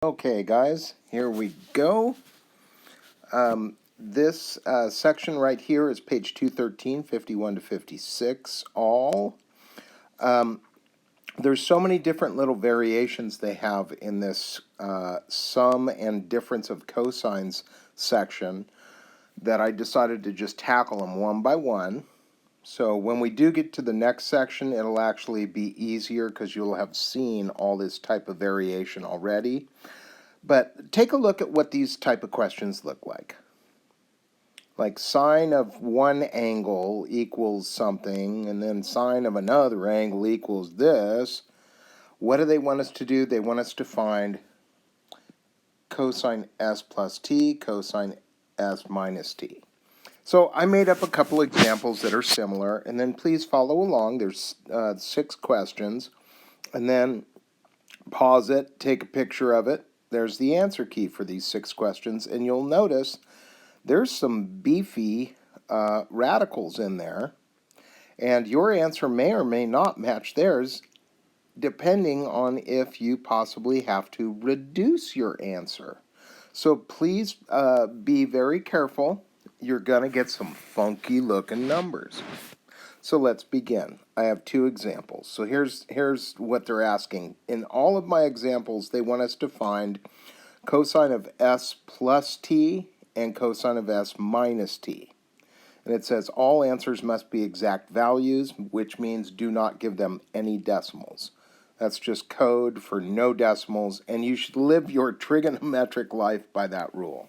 Okay, guys, here we go. This section right here is page 213, 51 to 56, all. There's so many different little variations they have in this sum and difference of cosines section that I decided to just tackle them one by one. So when we do get to the next section, it'll actually be easier because you'll have seen all this type of variation already. But take a look at what these type of questions look like. Like sine of one angle equals something, and then sine of another angle equals this. What do they want us to do? They want us to find cosine s plus t, cosine s minus t. So I made up a couple examples that are similar, and then please follow along. There's 6 questions, and then pause it, take a picture of it. There's the answer key for these 6 questions, and you'll notice there's some beefy radicals in there, and your answer may or may not match theirs depending on if you possibly have to reduce your answer. So please be very careful. You're going to get some funky looking numbers. So let's begin. I have 2 examples. So here's what they're asking. In all of my examples, they want us to find cosine of s plus t and cosine of s minus t. And it says all answers must be exact values, which means do not give them any decimals. That's just code for no decimals, and you should live your trigonometric life by that rule.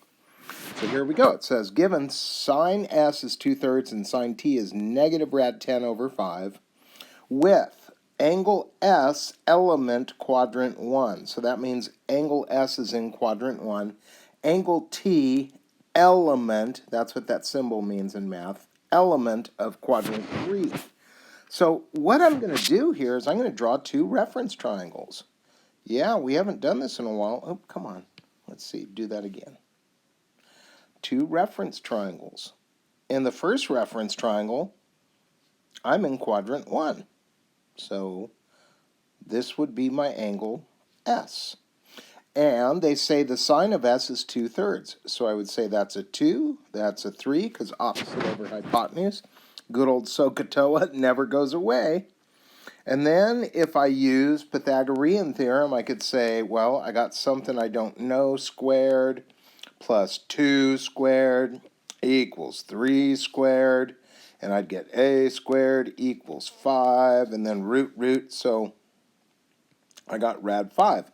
So here we go. It says, given sine s is 2/3 and sine t is negative rad 10 over 5, with angle s element quadrant 1. So that means angle s is in quadrant 1. Angle t element, that's what that symbol means in math, element of quadrant 3. So what I'm going to do here is I'm going to draw 2 reference triangles. Yeah, we haven't done this in a while. Oh, come on. Let's see. Do that again. 2 reference triangles. In the first reference triangle, I'm in quadrant 1. So this would be my angle S. And they say the sine of S is 2/3. So I would say that's a 2, that's a 3, because opposite over hypotenuse. Good old SOHCAHTOA never goes away. And then if I use Pythagorean theorem, I could say, well, I got something I don't know squared plus 2 squared equals 3 squared. And I'd get a squared equals 5, and then root, so I got rad 5.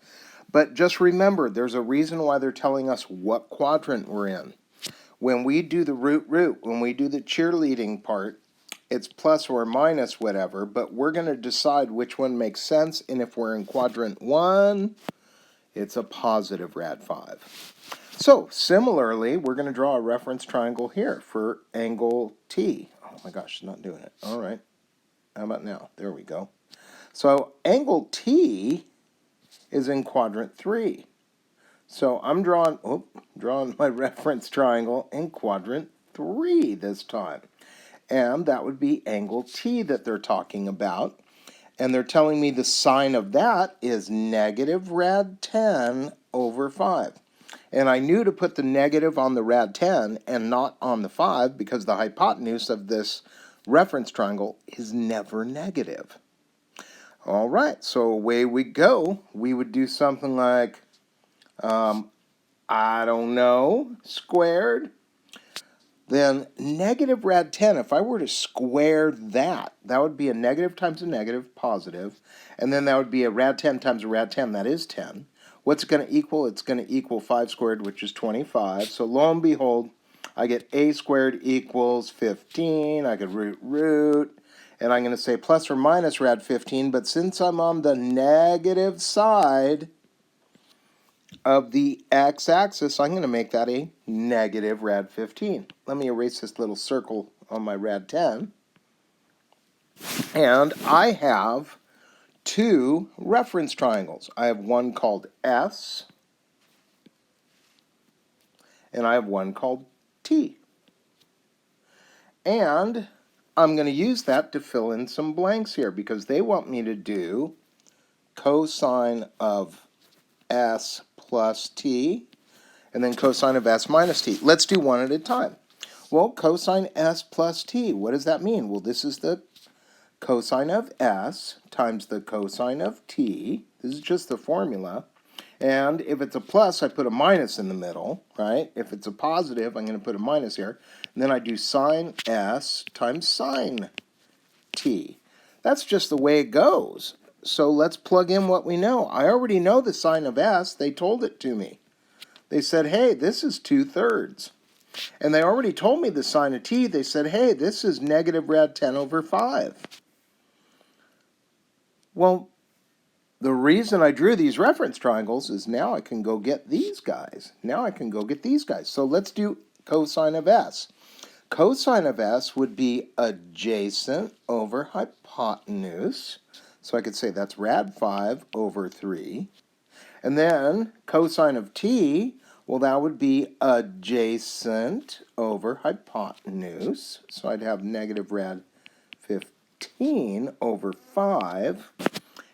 But just remember, there's a reason why they're telling us what quadrant we're in. When we do the root, when we do the cheerleading part, it's plus or minus whatever, but we're going to decide which one makes sense, and if we're in quadrant 1, it's a positive rad 5. So, similarly, we're going to draw a reference triangle here for angle T. Oh my gosh, it's not doing it. All right. How about now? There we go. So, angle T is in quadrant 3. So, I'm drawing my reference triangle in quadrant 3 this time. And that would be angle T that they're talking about. And they're telling me the sine of that is negative rad 10 over 5. And I knew to put the negative on the rad 10 and not on the 5 because the hypotenuse of this reference triangle is never negative. All right, so away we go. We would do something like, I don't know, squared. Then negative rad 10, if I were to square that, that would be a negative times a negative, positive. And then that would be a rad 10 times a rad 10, that is 10. What's it going to equal? It's going to equal 5 squared, which is 25. So lo and behold, I get a squared equals 15. I could root. And I'm going to say plus or minus rad 15. But since I'm on the negative side of the x-axis, I'm going to make that a negative rad 15. Let me erase this little circle on my rad 10. And I have 2 reference triangles. I have one called S, and I have one called T. And I'm going to use that to fill in some blanks here because they want me to do cosine of S plus t, and then cosine of s minus t. Let's do one at a time. Well, cosine s plus t, what does that mean? Well, this is the cosine of s times the cosine of t. This is just the formula. And if it's a plus, I put a minus in the middle, right? If it's a positive, I'm going to put a minus here. And then I do sine s times sine t. That's just the way it goes. So let's plug in what we know. I already know the sine of s. They told it to me. They said, hey, this is 2/3. And they already told me the sine of t. They said, hey, this is negative rad 10 over 5. Well, the reason I drew these reference triangles is now I can go get these guys. So let's do cosine of s. Cosine of s would be adjacent over hypotenuse. So I could say that's rad 5 over 3. And then cosine of t, well, that would be adjacent over hypotenuse. So I'd have negative rad 15 over 5.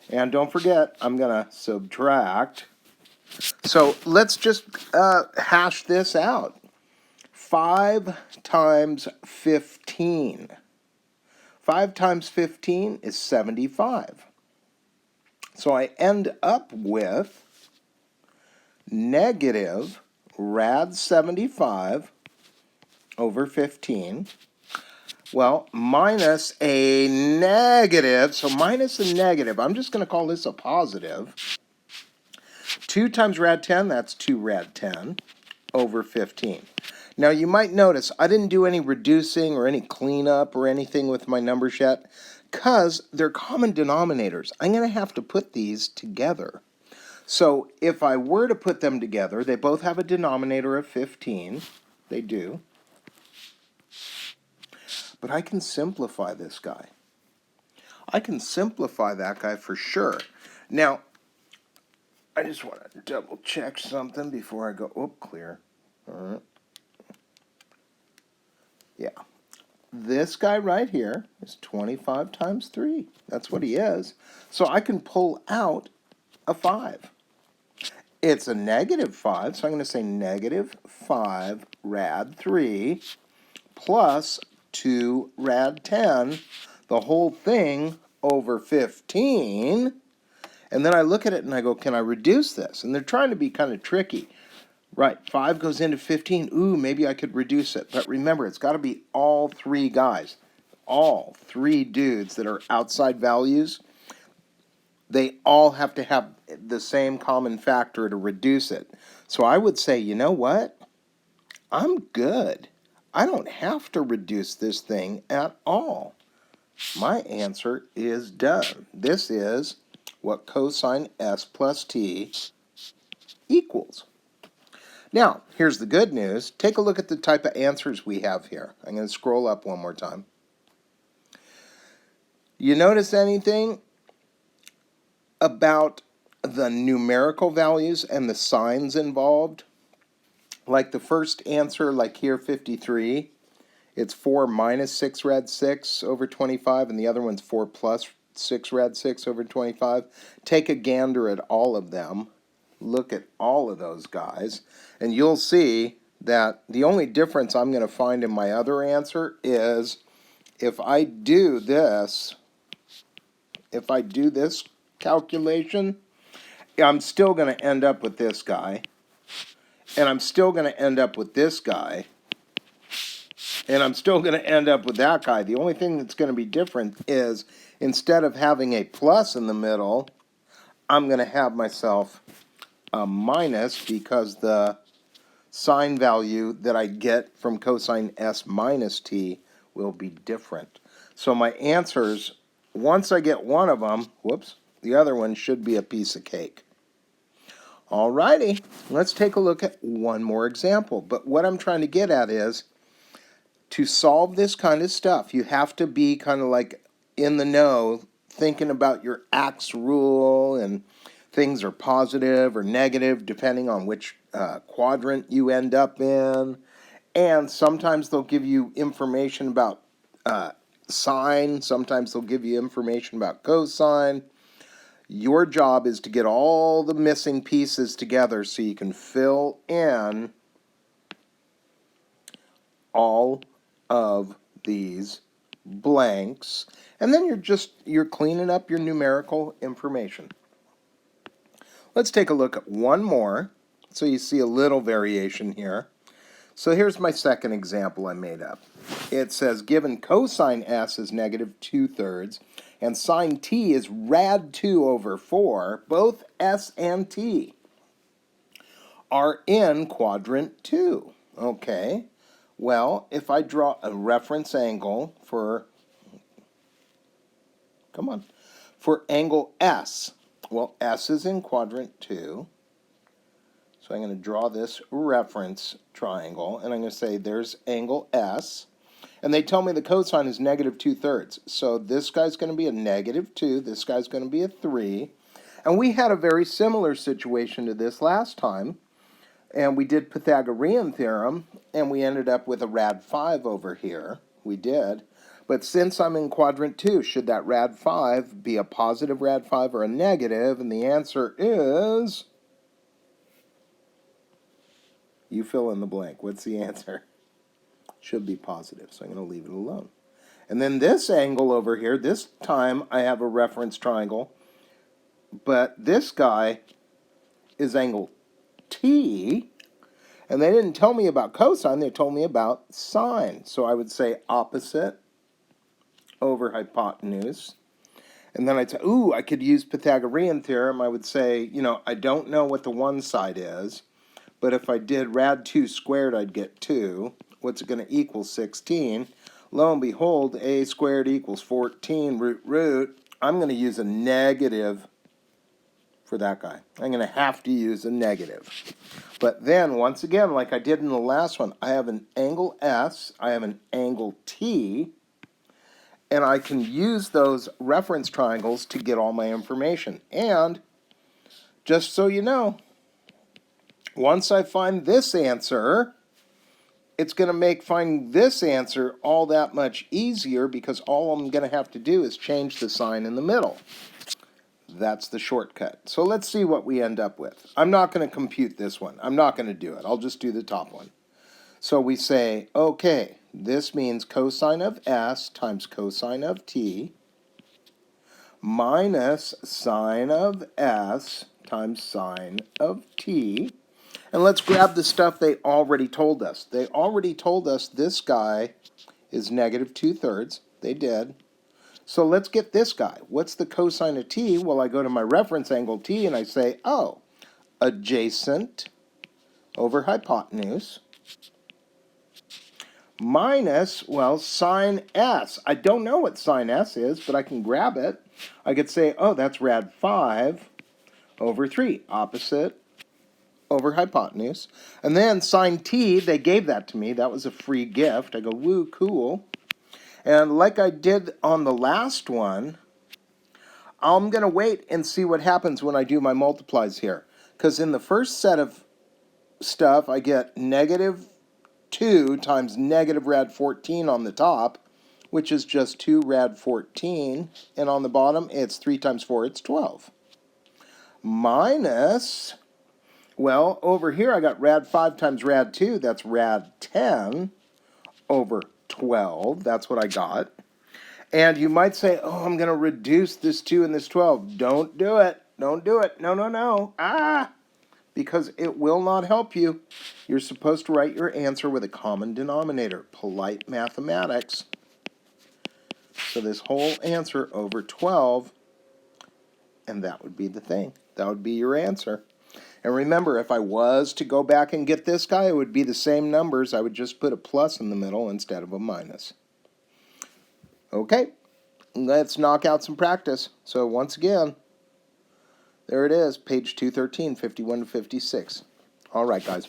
And don't forget, I'm going to subtract. So let's just hash this out. 5 times 15. 5 times 15 is 75. So I end up with negative rad 75 over 15. Well, minus a negative, so minus a negative, I'm just going to call this a positive. 2 times rad 10, that's 2 rad 10 over 15. Now you might notice I didn't do any reducing or any cleanup or anything with my numbers yet because they're common denominators. I'm going to have to put these together. So if I were to put them together, they both have a denominator of 15. They do. But I can simplify this guy. I can simplify that guy for sure. Now, I just want to double check something before I go. Oh, clear. All right. Yeah. This guy right here is 25 times 3. That's what he is. So I can pull out a 5. It's a negative 5, so I'm going to say negative 5 rad 3 plus 2 rad 10, the whole thing over 15. And then I look at it and I go, can I reduce this? And they're trying to be kind of tricky. Right, 5 goes into 15. Ooh, maybe I could reduce it. But remember, it's got to be all 3 guys. All 3 dudes that are outside values. They all have to have the same common factor to reduce it. So I would say, you know what? I'm good. I don't have to reduce this thing at all. My answer is done. This is what cosine s plus t equals. Now, here's the good news. Take a look at the type of answers we have here. I'm going to scroll up one more time. You notice anything about the numerical values and the signs involved? Like the first answer, like here, 53, it's 4 minus 6 rad 6 over 25, and the other one's 4 plus 6 rad 6 over 25. Take a gander at all of them. Look at all of those guys, and you'll see that the only difference I'm going to find in my other answer is if I do this calculation, I'm still going to end up with this guy, and I'm still going to end up with this guy, and I'm still going to end up with that guy. The only thing that's going to be different is instead of having a plus in the middle, I'm going to have myself a minus because the sign value that I get from cosine s minus t will be different. So my answers, once I get one of them, the other one should be a piece of cake. Alrighty, let's take a look at one more example. But what I'm trying to get at is, to solve this kind of stuff, you have to be kind of like in the know, thinking about your axe rule, and things are positive or negative depending on which quadrant you end up in. And sometimes they'll give you information about sine, sometimes they'll give you information about cosine. Your job is to get all the missing pieces together so you can fill in all of these blanks, and then you're cleaning up your numerical information. Let's take a look at one more so you see a little variation here. So here's my second example I made up. It says given cosine s is negative 2/3 and sine t is rad 2 over 4, both s and t are in quadrant 2. Okay, well, if I draw a reference angle for angle S. Well, S is in quadrant 2. So I'm going to draw this reference triangle, and I'm going to say there's angle S. And they tell me the cosine is negative 2/3. So this guy's going to be a negative 2. This guy's going to be a 3. And we had a very similar situation to this last time. And we did Pythagorean theorem, and we ended up with a rad 5 over here. We did. But since I'm in quadrant 2, should that rad 5 be a positive rad 5 or a negative? And the answer is... you fill in the blank. What's the answer? Should be positive, so I'm going to leave it alone. And then this angle over here, this time I have a reference triangle, but this guy is angle T, and they didn't tell me about cosine, they told me about sine. So I would say opposite over hypotenuse. And then I'd say, ooh, I could use Pythagorean theorem. I would say, I don't know what the one side is, but if I did rad 2 squared, I'd get 2. What's it going to equal? 16. Lo and behold, a squared equals 14 root. I'm going to use a negative for that guy. I'm going to have to use a negative. But then, once again, like I did in the last one, I have an angle S, I have an angle T, and I can use those reference triangles to get all my information. And, just so you know, once I find this answer, it's going to make finding this answer all that much easier because all I'm going to have to do is change the sign in the middle. That's the shortcut. So let's see what we end up with. I'm not going to compute this one. I'm not going to do it. I'll just do the top one. So we say, okay, this means cosine of S times cosine of T minus sine of S times sine of T. And let's grab the stuff they already told us. They already told us this guy is negative 2/3. They did. So let's get this guy. What's the cosine of T? Well, I go to my reference angle T and I say, oh, adjacent over hypotenuse minus, well, sine S. I don't know what sine S is, but I can grab it. I could say, oh, that's rad 5 over 3, opposite over hypotenuse. And then sine T, they gave that to me. That was a free gift. I go, woo, cool. And like I did on the last one, I'm going to wait and see what happens when I do my multiplies here. Because in the first set of stuff, I get negative 2 times negative rad 14 on the top, which is just 2 rad 14. And on the bottom, it's 3 times 4, it's 12. Minus, well, over here I got rad 5 times rad 2, that's rad 10 over 12. That's what I got. And you might say, oh, I'm going to reduce this 2 and this 12. Don't do it. Don't do it. No, no, no. Because it will not help you. You're supposed to write your answer with a common denominator. Polite mathematics. So this whole answer over 12, and that would be the thing. That would be your answer. And remember, if I was to go back and get this guy, it would be the same numbers. I would just put a plus in the middle instead of a minus. Okay, let's knock out some practice. So once again, there it is, page 213, 51 to 56. All right, guys.